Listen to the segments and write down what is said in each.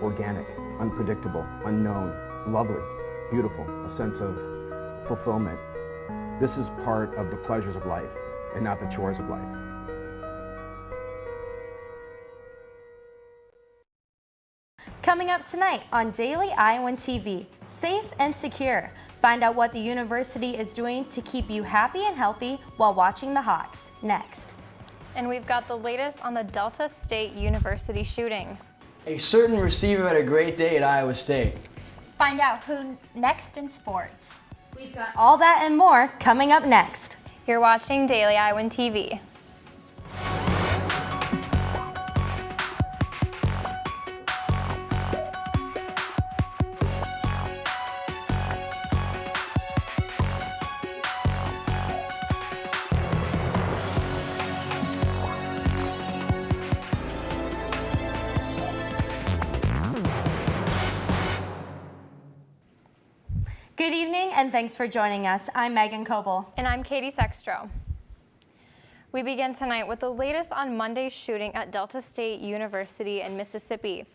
organic, unpredictable, unknown, lovely, beautiful, a sense of fulfillment. This is part of the pleasures of life and not the chores of life. Coming up tonight on Daily Iowan TV, Safe and Secure. Find out what the university is doing to keep you happy and healthy while watching the Hawks. Next. And we've got the latest on the Delta State University shooting. A certain receiver had a great day at Iowa State. Find out who next in sports. We've got all that and more coming up next. You're watching Daily Iowan TV. Good evening and thanks for joining us. I'm Megan Coble. And I'm Katie Sextro. We begin tonight with the latest on Monday's shooting at Delta State University in Mississippi.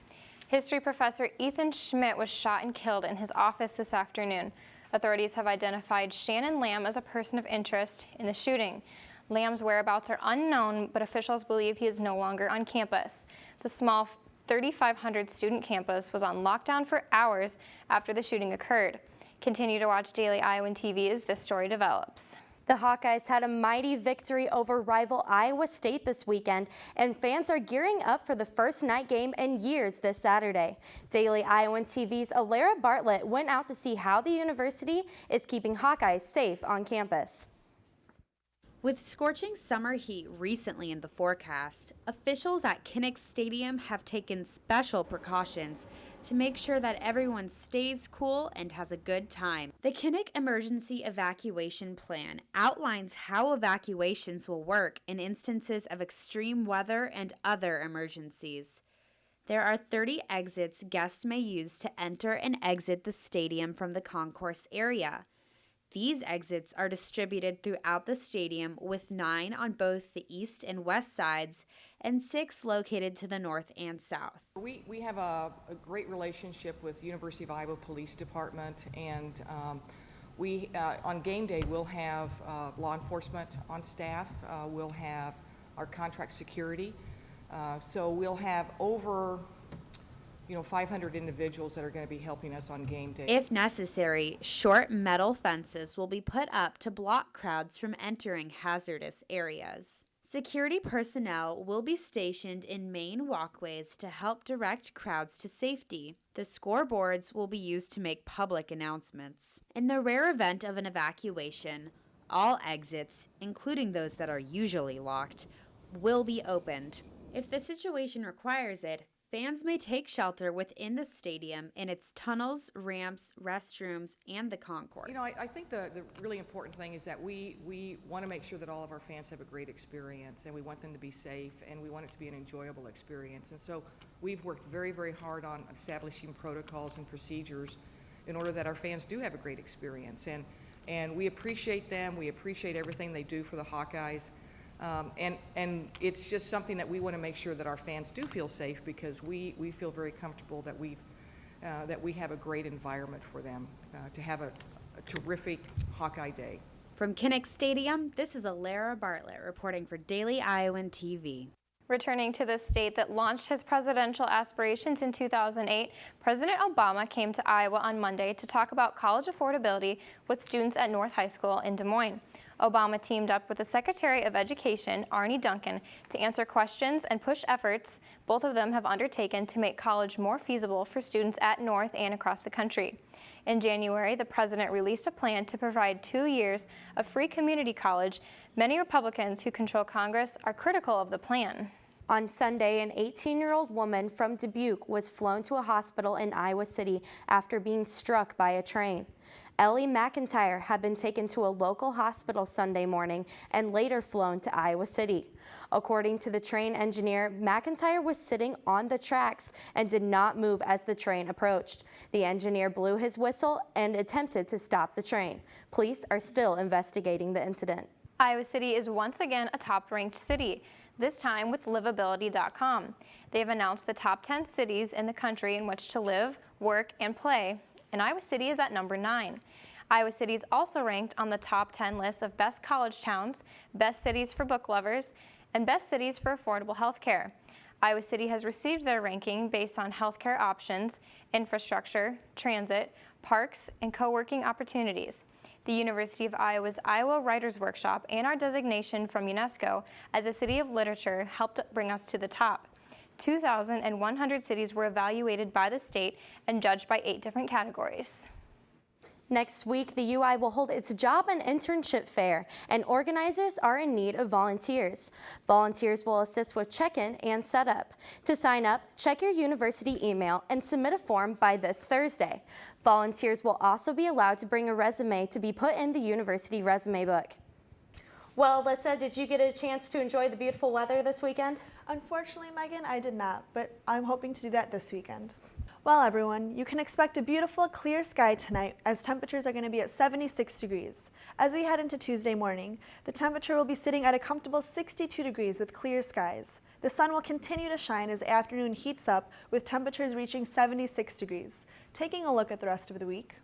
History professor Ethan Schmidt was shot and killed in his office this afternoon. Authorities have identified Shannon Lamb as a person of interest in the shooting. Lamb's whereabouts are unknown, but officials believe he is no longer on campus. The small 3,500 student campus was on lockdown for hours after the shooting occurred. Continue to watch Daily Iowan TV as this story develops. The Hawkeyes had a mighty victory over rival Iowa State this weekend, and fans are gearing up for the first night game in years this Saturday. Daily Iowan TV's Alara Bartlett went out to see how the university is keeping Hawkeyes safe on campus. With scorching summer heat recently in the forecast, officials at Kinnick Stadium have taken special precautions to make sure that everyone stays cool and has a good time. The Kinnick Emergency Evacuation Plan outlines how evacuations will work in instances of extreme weather and other emergencies. There are 30 exits guests may use to enter and exit the stadium from the concourse area. These exits are distributed throughout the stadium, with 9 on both the east and west sides and 6 located to the north and south. We have a great relationship with University of Iowa Police Department, and on game day we'll have law enforcement on staff, we'll have our contract security, so we'll have over 500 individuals that are going to be helping us on game day. If necessary, short metal fences will be put up to block crowds from entering hazardous areas. Security personnel will be stationed in main walkways to help direct crowds to safety. The scoreboards will be used to make public announcements. In the rare event of an evacuation, all exits, including those that are usually locked, will be opened. If the situation requires it, fans may take shelter within the stadium in its tunnels, ramps, restrooms, and the concourse. I think the really important thing is that we want to make sure that all of our fans have a great experience, and we want them to be safe, and we want it to be an enjoyable experience. And so we've worked very, very hard on establishing protocols and procedures in order that our fans do have a great experience. And we appreciate them. We appreciate everything they do for the Hawkeyes. And it's just something that we want to make sure that our fans do feel safe, because we feel very comfortable that we have a great environment for them to have a terrific Hawkeye Day. From Kinnick Stadium, this is Alara Bartlett reporting for Daily Iowan TV. Returning to the state that launched his presidential aspirations in 2008, President Obama came to Iowa on Monday to talk about college affordability with students at North High School in Des Moines. Obama teamed up with the Secretary of Education, Arne Duncan, to answer questions and push efforts both of them have undertaken to make college more feasible for students at North and across the country. In January, the president released a plan to provide 2 years of free community college. Many Republicans who control Congress are critical of the plan. On Sunday, an 18-year-old woman from Dubuque was flown to a hospital in Iowa City after being struck by a train. Ellie McIntyre had been taken to a local hospital Sunday morning and later flown to Iowa City. According to the train engineer, McIntyre was sitting on the tracks and did not move as the train approached. The engineer blew his whistle and attempted to stop the train. Police are still investigating the incident. Iowa City is once again a top-ranked city. this time with livability.com. They have announced the top 10 cities in the country in which to live, work, and play, and Iowa City is at number 9. Iowa City is also ranked on the top 10 list of best college towns, best cities for book lovers, and best cities for affordable health care. Iowa City has received their ranking based on healthcare options, infrastructure, transit, parks, and co-working opportunities. The University of Iowa's Iowa Writers Workshop and our designation from UNESCO as a city of literature helped bring us to the top. 2,100 cities were evaluated by the state and judged by 8 different categories. Next week, the UI will hold its job and internship fair, and organizers are in need of volunteers. Volunteers will assist with check-in and setup. To sign up, check your university email and submit a form by this Thursday. Volunteers will also be allowed to bring a resume to be put in the university resume book. Well, Alyssa, did you get a chance to enjoy the beautiful weather this weekend? Unfortunately, Megan, I did not, but I'm hoping to do that this weekend. Well, everyone, you can expect a beautiful, clear sky tonight as temperatures are going to be at 76 degrees. As we head into Tuesday morning, the temperature will be sitting at a comfortable 62 degrees with clear skies. The sun will continue to shine as the afternoon heats up with temperatures reaching 76 degrees. Taking a look at the rest of the week.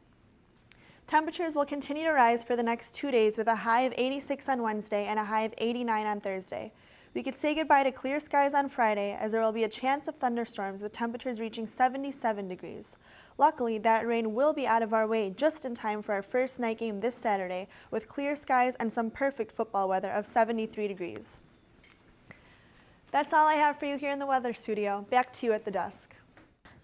Temperatures will continue to rise for the next 2 days with a high of 86 on Wednesday and a high of 89 on Thursday. We could say goodbye to clear skies on Friday as there will be a chance of thunderstorms with temperatures reaching 77 degrees. Luckily, that rain will be out of our way just in time for our first night game this Saturday with clear skies and some perfect football weather of 73 degrees. That's all I have for you here in the weather studio. Back to you at the desk.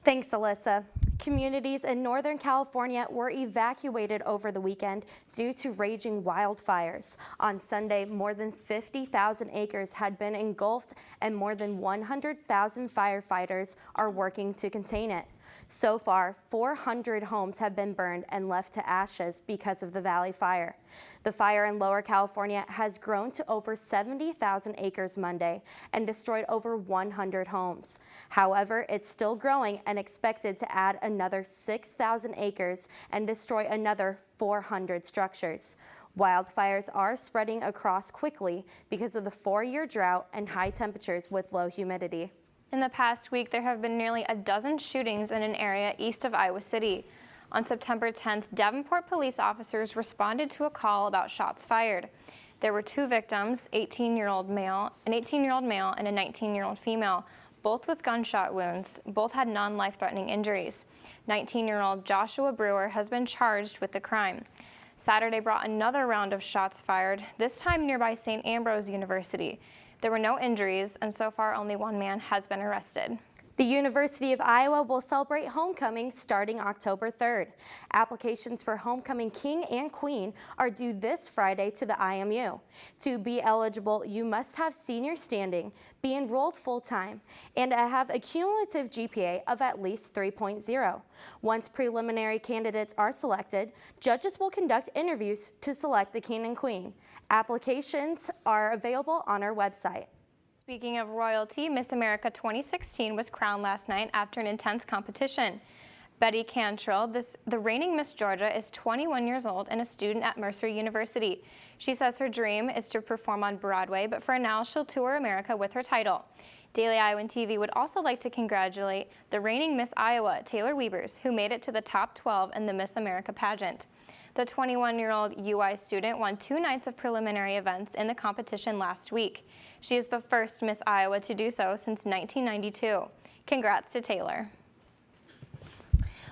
Thanks, Alyssa. Communities in Northern California were evacuated over the weekend due to raging wildfires. On Sunday, more than 50,000 acres had been engulfed and more than 100,000 firefighters are working to contain it. So far, 400 homes have been burned and left to ashes because of the Valley Fire. The fire in Lower California has grown to over 70,000 acres Monday and destroyed over 100 homes. However, it's still growing and expected to add another 6,000 acres and destroy another 400 structures. Wildfires are spreading across quickly because of the 4-year drought and high temperatures with low humidity. In the past week, there have been nearly a dozen shootings in an area east of Iowa City. On September 10th, Davenport police officers responded to a call about shots fired. There were 2 victims, an 18-year-old male and a 19-year-old female, both with gunshot wounds. Both had non-life-threatening injuries. 19-year-old Joshua Brewer has been charged with the crime. Saturday brought another round of shots fired, this time nearby St. Ambrose University. There were no injuries, and so far only 1 man has been arrested. The University of Iowa will celebrate homecoming starting October 3rd. Applications for homecoming king and queen are due this Friday to the IMU. To be eligible, you must have senior standing, be enrolled full-time, and have a cumulative GPA of at least 3.0. Once preliminary candidates are selected, judges will conduct interviews to select the king and queen. Applications are available on our website. Speaking of royalty, Miss America 2016 was crowned last night after an intense competition. Betty Cantrell, the reigning Miss Georgia, is 21 years old and a student at Mercer University. She says her dream is to perform on Broadway, but for now she'll tour America with her title. Daily Iowan TV would also like to congratulate the reigning Miss Iowa, Taylor Wiebers, who made it to the top 12 in the Miss America pageant. The 21-year-old UI student won 2 nights of preliminary events in the competition last week. She is the first Miss Iowa to do so since 1992. Congrats to Taylor.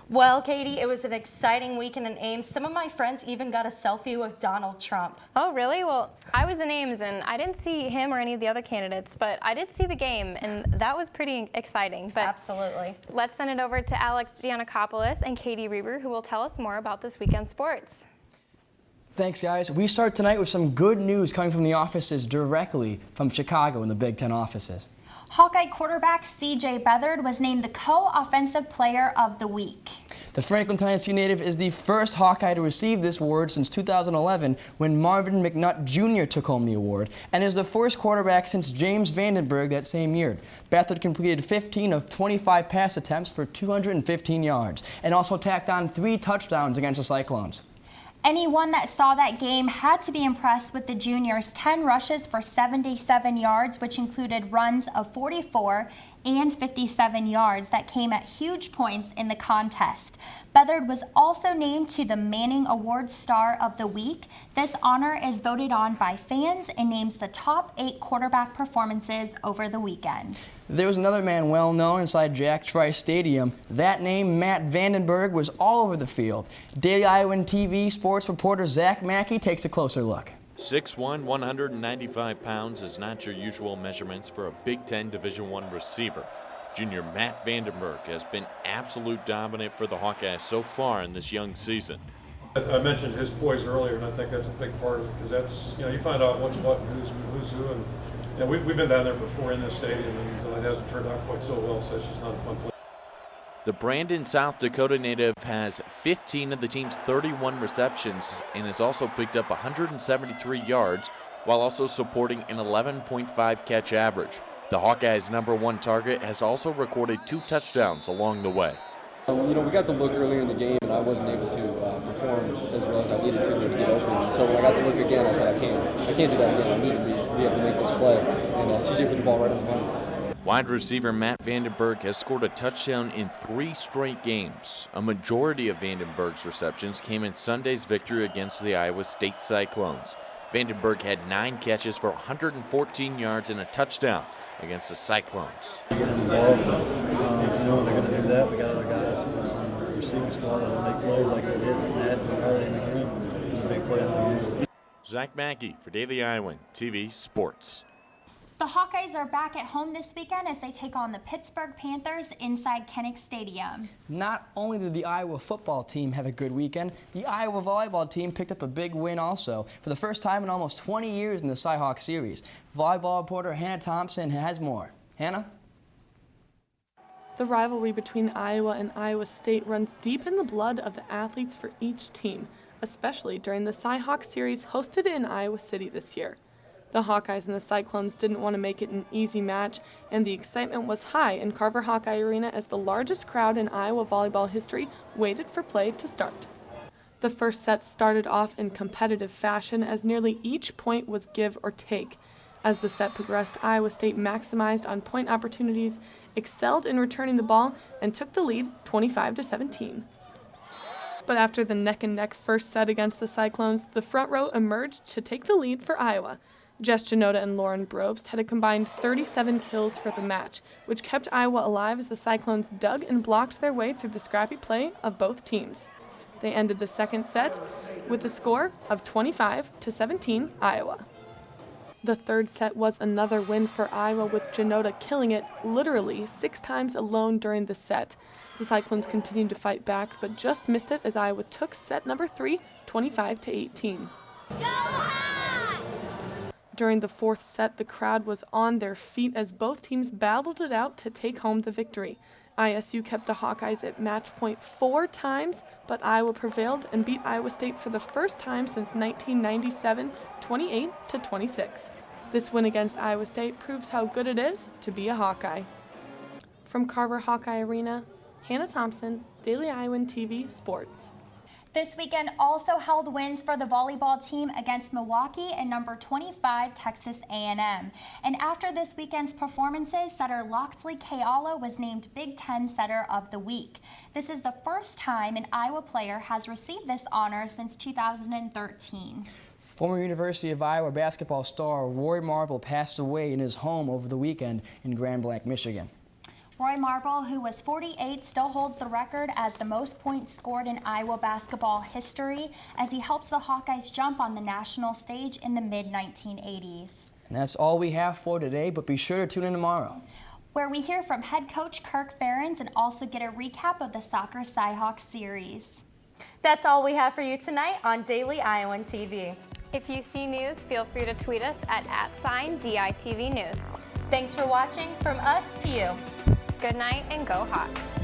Well, Katie, it was an exciting weekend in Ames. Some of my friends even got a selfie with Donald Trump. Oh, really? Well, I was in Ames, and I didn't see him or any of the other candidates, but I did see the game, and that was pretty exciting. But absolutely. Let's send it over to Alex Giannakopoulos and Katie Reber, who will tell us more about this weekend's sports. Thanks, guys. We start tonight with some good news coming from the offices directly from Chicago in the Big Ten offices. Hawkeye quarterback C.J. Beathard was named the co-offensive player of the week. The Franklin, Tennessee native is the first Hawkeye to receive this award since 2011 when Marvin McNutt Jr. took home the award, and is the first quarterback since James Vandenberg that same year. Beathard completed 15 of 25 pass attempts for 215 yards and also tacked on 3 touchdowns against the Cyclones. Anyone that saw that game had to be impressed with the juniors' 10 rushes for 77 yards, which included runs of 44 and 57 yards that came at huge points in the contest. Beathard was also named to the Manning Award Star of the Week. This honor is voted on by fans and names the top 8 quarterback performances over the weekend. There was another man well known inside Jack Trice Stadium. That name, Matt Vandenberg, was all over the field. Daily Iowan TV sports reporter Zach Mackey takes a closer look. 6'1", 195 pounds is not your usual measurements for a Big Ten Division I receiver. Junior Matt Vandenberg has been absolute dominant for the Hawkeyes so far in this young season. I mentioned his poise earlier, and I think that's a big part of it, because that's, you find out what's what and who's who, and we've been down there before in this stadium, and it hasn't turned out quite so well, so it's just not a fun place. The Brandon, South Dakota native has 15 of the team's 31 receptions and has also picked up 173 yards while also supporting an 11.5 catch average. The Hawkeyes' #1 target has also recorded 2 touchdowns along the way. We got the look earlier in the game, and I wasn't able to perform as well as I needed to get open. So when I got the look again, I said, I can't do that again. I need to be able to make this play. And CJ put the ball right on the money. Wide receiver Matt Vandenberg has scored a touchdown in 3 straight games. A majority of Vandenberg's receptions came in Sunday's victory against the Iowa State Cyclones. Vandenberg had 9 catches for 114 yards and a touchdown against the Cyclones. Get involved. They're going to do that. We got other guys on the receiving squad that will make plays like they did early in the game. It was a big play in the game. Zach Mackey for Daily Iowan TV Sports. The Hawkeyes are back at home this weekend as they take on the Pittsburgh Panthers inside Kinnick Stadium. Not only did the Iowa football team have a good weekend, the Iowa volleyball team picked up a big win also, for the first time in almost 20 years in the Cy-Hawk series. Volleyball reporter Hannah Thompson has more. Hannah? The rivalry between Iowa and Iowa State runs deep in the blood of the athletes for each team, especially during the Cy-Hawk series hosted in Iowa City this year. The Hawkeyes and the Cyclones didn't want to make it an easy match, and the excitement was high in Carver Hawkeye Arena as the largest crowd in Iowa volleyball history waited for play to start. The first set started off in competitive fashion as nearly each point was give or take. As the set progressed, Iowa State maximized on point opportunities, excelled in returning the ball, and took the lead 25-17. But after the neck-and-neck first set against the Cyclones, the front row emerged to take the lead for Iowa. Jess Janota and Lauren Brobst had a combined 37 kills for the match, which kept Iowa alive as the Cyclones dug and blocked their way through the scrappy play of both teams. They ended the second set with a score of 25-17 Iowa. The third set was another win for Iowa, with Janota killing it literally 6 times alone during the set. The Cyclones continued to fight back, but just missed it as Iowa took set number 3, 25-18. During the fourth set, the crowd was on their feet as both teams battled it out to take home the victory. ISU kept the Hawkeyes at match point 4 times, but Iowa prevailed and beat Iowa State for the first time since 1997, 28-26. This win against Iowa State proves how good it is to be a Hawkeye. From Carver Hawkeye Arena, Hannah Thompson, Daily Iowan TV Sports. This weekend also held wins for the volleyball team against Milwaukee and number 25 Texas A&M. And after this weekend's performances, setter Loxley Keala was named Big Ten Setter of the Week. This is the first time an Iowa player has received this honor since 2013. Former University of Iowa basketball star Roy Marble passed away in his home over the weekend in Grand Blanc, Michigan. Roy Marble, who was 48, still holds the record as the most points scored in Iowa basketball history as he helps the Hawkeyes jump on the national stage in the mid-1980s. And that's all we have for today, but be sure to tune in tomorrow, where we hear from head coach Kirk Ferentz and also get a recap of the Soccer Cy-Hawk series. That's all we have for you tonight on Daily Iowan TV. If you see news, feel free to tweet us at @DITV News. Thanks for watching. From us to you. Good night and go Hawks.